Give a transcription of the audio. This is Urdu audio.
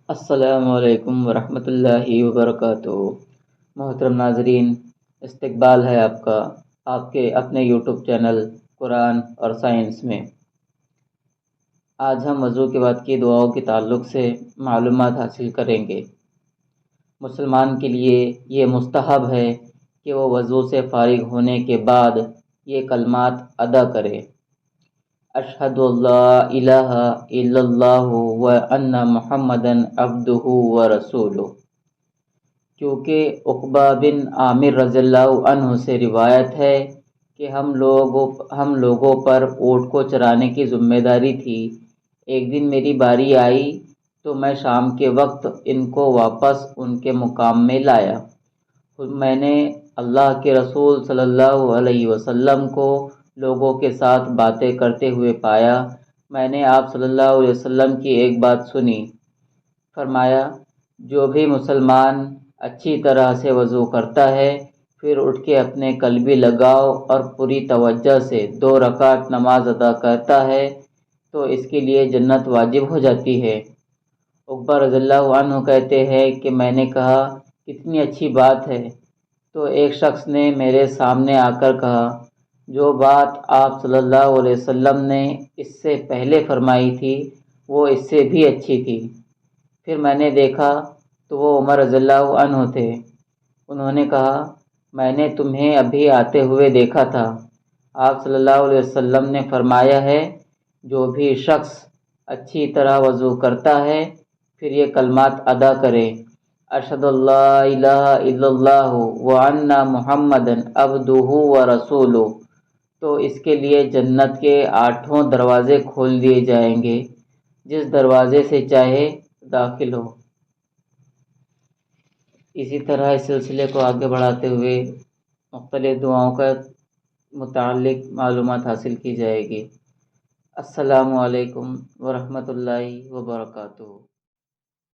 السلام علیکم ورحمۃ اللہ وبرکاتہ۔ محترم ناظرین، استقبال ہے آپ کا آپ کے اپنے یوٹیوب چینل قرآن اور سائنس میں۔ آج ہم وضو کے بعد کی دعاؤں کے تعلق سے معلومات حاصل کریں گے۔ مسلمان کے لیے یہ مستحب ہے کہ وہ وضو سے فارغ ہونے کے بعد یہ کلمات ادا کرے: اشہد اللہ الہ الا اللہ و ان محمدن عبدہ و رسولہ، کیونکہ عقبہ بن عامر رضی اللہ عنہ سے روایت ہے کہ ہم لوگوں پر اونٹ کو چرانے کی ذمہ داری تھی۔ ایک دن میری باری آئی تو میں شام کے وقت ان کو واپس ان کے مقام میں لایا۔ میں نے اللہ کے رسول صلی اللہ علیہ وسلم کو لوگوں کے ساتھ باتیں کرتے ہوئے پایا۔ میں نے آپ صلی اللہ علیہ وسلم کی ایک بات سنی۔ فرمایا، جو بھی مسلمان اچھی طرح سے وضو کرتا ہے پھر اٹھ کے اپنے قلبی لگاؤ اور پوری توجہ سے 2 رکعت نماز ادا کرتا ہے تو اس کے لیے جنت واجب ہو جاتی ہے۔ عقبہ رضی اللہ عنہ کہتے ہیں کہ میں نے کہا، کتنی اچھی بات ہے۔ تو ایک شخص نے میرے سامنے آ کر کہا، جو بات آپ صلی اللہ علیہ وسلم نے اس سے پہلے فرمائی تھی وہ اس سے بھی اچھی تھی۔ پھر میں نے دیکھا تو وہ عمر رضی اللہ عنہ تھے۔ انہوں نے کہا، میں نے تمہیں ابھی آتے ہوئے دیکھا تھا۔ آپ صلی اللہ علیہ وسلم نے فرمایا ہے، جو بھی شخص اچھی طرح وضو کرتا ہے پھر یہ کلمات ادا کرے: اشہد اللہ الہ الا اللہ وان محمدن عبدہ و رسولہ، تو اس کے لیے جنت کے 8 دروازے کھول دیے جائیں گے، جس دروازے سے چاہے داخل ہو۔ اسی طرح اس سلسلے کو آگے بڑھاتے ہوئے مختلف دعاؤں کا متعلق معلومات حاصل کی جائے گی۔ السلام علیکم ورحمۃ اللہ وبرکاتہ۔